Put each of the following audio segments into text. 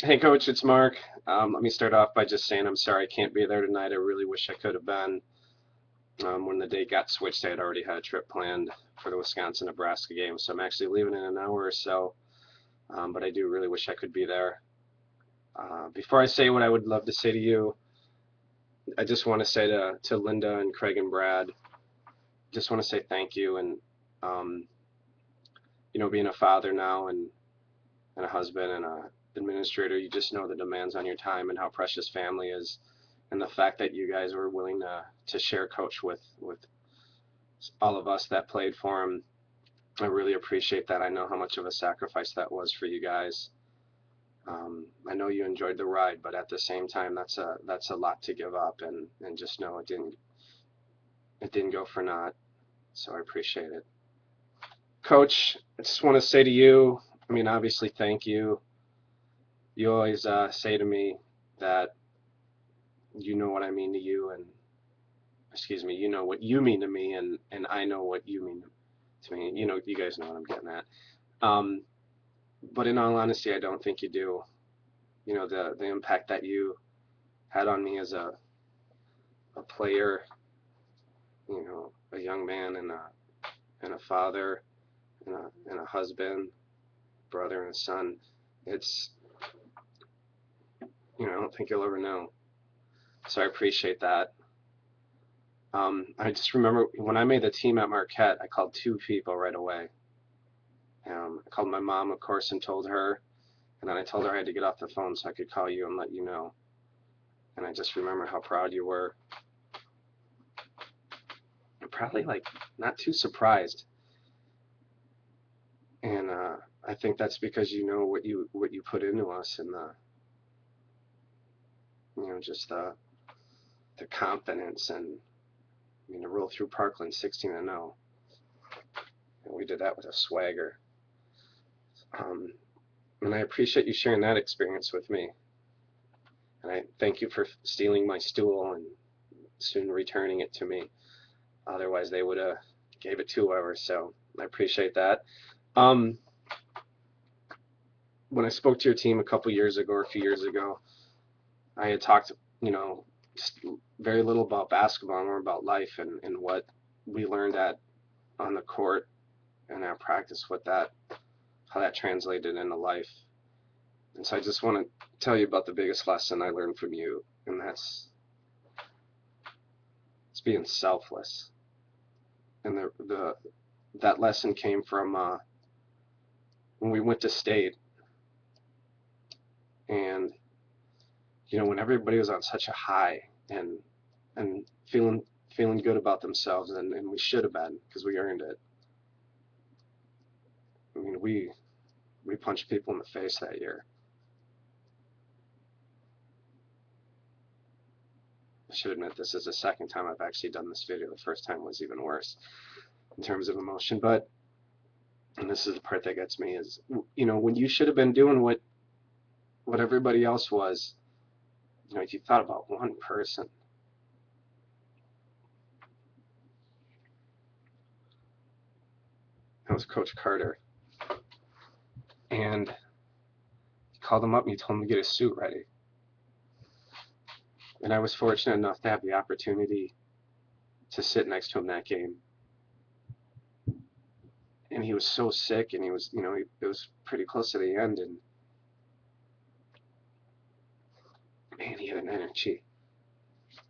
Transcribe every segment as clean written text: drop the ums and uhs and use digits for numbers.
Hey, Coach, it's Mark. Let me start off by just saying I'm sorry I can't be there tonight. I really wish I could have been. When the date got switched, I had already had a trip planned for the Wisconsin-Nebraska game, so I'm actually leaving in an hour or so. But I do really wish I could be there. Before I say what I would love to say to you, I just want to say to Linda and Craig and Brad, just want to say thank you. And um, being a father now and a husband and a administrator, you just know the demands on your time and how precious family is, and the fact that you guys were willing to share coach with all of us that played for him. I really appreciate that. I know how much of a sacrifice that was for you guys. I know you enjoyed the ride, but at the same time, that's a lot to give up, and just know it didn't go for naught. So I appreciate it, Coach. I just want to say to you, I mean, obviously, thank you. You always say to me that you know what I mean to you, and excuse me, you know what you mean to me, and I know what you mean to me. You guys know what I'm getting at. Um, but in all honesty, I don't think you do. The impact that you had on me as a player, a young man and a father and a husband, brother and a son. It's I don't think you'll ever know. So I appreciate that. I just remember when I made the team at Marquette, I called two people right away. I called my mom, of course, and told her, and then I told her I had to get off the phone so I could call you and let you know. And I just remember how proud you were. You're probably like not too surprised. And I think that's because you know what you put into us and just the confidence and to roll through Parkland 16-0. And we did that with a swagger. Um, and I appreciate you sharing that experience with me. And I thank you for stealing my stool and soon returning it to me. Otherwise, they would have gave it to whoever. So I appreciate that. Um, when I spoke to your team a couple years ago or a few years ago, I had talked, just very little about basketball, more about life and what we learned on the court and our practice, how that translated into life. And so I just want to tell you about the biggest lesson I learned from you, and that's it's being selfless. And that lesson came from when we went to state, and when everybody was on such a high and feeling good about themselves, and we should have been because we earned it. I mean, we punched people in the face that year. I should admit this is the second time I've actually done this video. The first time was even worse in terms of emotion, but and this is the part that gets me is when you should have been doing what everybody else was. You thought about one person. That was Coach Carter, and you called him up and you told him to get his suit ready. And I was fortunate enough to have the opportunity to sit next to him that game. And he was so sick, and he was, it was pretty close to the end, and man, he had an energy.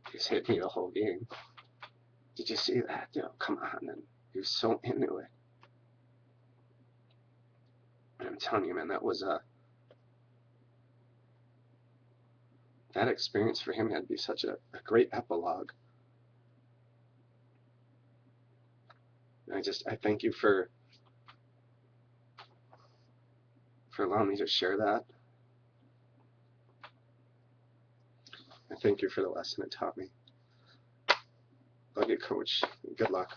He just hit me the whole game. Did you see that? Come on, and he was so into it. And I'm telling you, man, that experience for him had to be such a great epilogue. And I thank you for allowing me to share that. I thank you for the lesson it taught me. Love you, Coach. Good luck.